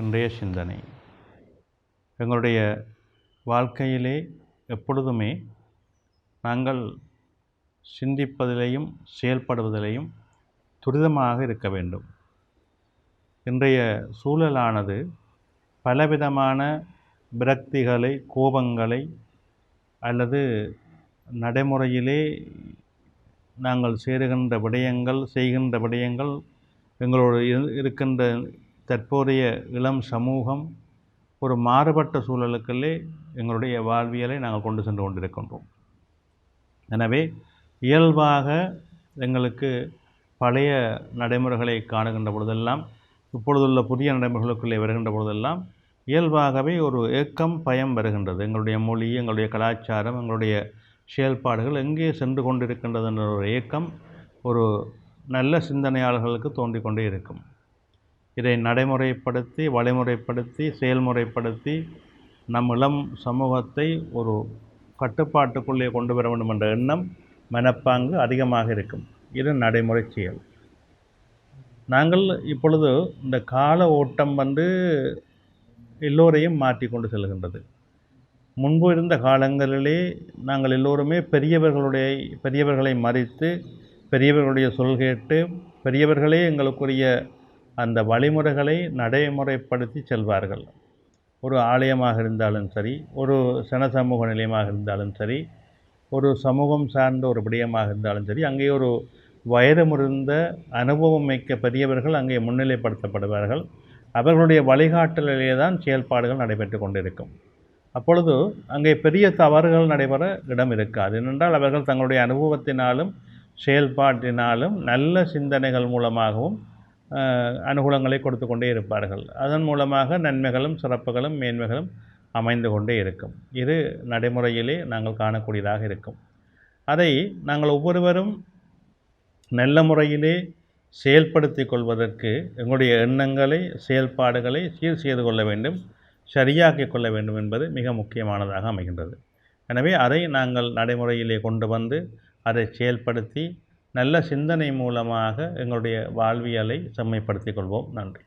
இன்றைய சிந்தனை. எங்களுடைய வாழ்க்கையிலே எப்பொழுதுமே நாங்கள் சிந்திப்பதிலேயும் செயல்படுவதிலேயும் துரிதமாக இருக்க வேண்டும். இன்றைய சூழலானது பலவிதமான விரக்திகளை, கோபங்களை அல்லது நடைமுறையிலே நாங்கள் சேருகின்ற விடயங்கள், செய்கின்ற விடயங்கள், எங்களோடு இருக்கின்ற தற்போதைய இளம் சமூகம் ஒரு மாறுபட்ட சூழலுக்குள்ளே எங்களுடைய வாழ்வியலை நாங்கள் கொண்டு சென்று கொண்டிருக்கின்றோம். எனவே இயல்பாக எங்களுக்கு பழைய நடைமுறைகளை காணுகின்ற பொழுதெல்லாம், இப்பொழுதுள்ள புதிய நடைமுறைகளுக்குள்ளே வருகின்ற பொழுதெல்லாம் இயல்பாகவே ஒரு ஏக்கம், பயம் வருகின்றது. எங்களுடைய மொழி, எங்களுடைய கலாச்சாரம், எங்களுடைய செயல்பாடுகள் எங்கே சென்று கொண்டிருக்கின்றது என்ற ஒரு ஏக்கம் ஒரு நல்ல சிந்தனையாளர்களுக்கு தோன்றிக்கொண்டே இருக்கும். இதை நடைமுறைப்படுத்தி, வழிமுறைப்படுத்தி, செயல்முறைப்படுத்தி நம் இளம் சமூகத்தை ஒரு கட்டுப்பாட்டுக்குள்ளே கொண்டு வர வேண்டும் என்ற எண்ணம், மனப்பாங்கு அதிகமாக இருக்கும். இது நடைமுறை செயல். நாங்கள் இப்பொழுது இந்த கால ஓட்டம் எல்லோரையும் மாற்றி கொண்டு செல்கின்றது. முன்பு இருந்த காலங்களிலே நாங்கள் எல்லோருமே பெரியவர்களை மதித்து, பெரியவர்களுடைய சொல் கேட்டு, பெரியவர்களே எங்களுக்குரிய அந்த வழிமுறைகளை நடைமுறைப்படுத்தி செல்வார்கள். ஒரு ஆலயமாக இருந்தாலும் சரி, ஒரு சனசமூக நிலையமாக இருந்தாலும் சரி, ஒரு சமூகம் சார்ந்த ஒரு விடயமாக இருந்தாலும் சரி, அங்கே ஒரு வயது முதிர்ந்த அனுபவம் மிக்க பெரியவர்கள் அங்கே முன்னிலைப்படுத்தப்படுவார்கள். அவர்களுடைய வழிகாட்டலிலே தான் செயல்பாடுகள் நடைபெற்று கொண்டிருக்கும். அப்பொழுது அங்கே பெரிய தவறுகள் நடைபெற இடம் இருக்காது. ஏனென்றால் அவர்கள் தங்களுடைய அனுபவத்தினாலும் செயல்பாட்டினாலும் நல்ல சிந்தனைகள் மூலமாகவும் அனுகூலங்களை கொடுத்து கொண்டே இருப்பார்கள். அதன் மூலமாக நன்மைகளும் சிறப்புகளும் மேன்மைகளும் அமைந்து கொண்டே இருக்கும். இது நடைமுறையிலே நாங்கள் காணக்கூடியதாக இருக்கும். அதை நாங்கள் ஒவ்வொருவரும் நல்ல முறையிலே செயல்படுத்தி கொள்வதற்கு எங்களுடைய எண்ணங்களை, செயல்பாடுகளை சீர் செய்து கொள்ள வேண்டும், சரியாக்கி கொள்ள வேண்டும் என்பது மிக முக்கியமானதாக அமைகின்றது. எனவே அதை நாங்கள் நடைமுறையிலே கொண்டு வந்து அதை செயல்படுத்தி நல்ல சிந்தனை மூலமாக எங்களுடைய வாழ்வியலை செம்மைப்படுத்திக் கொள்வோம். நன்றி.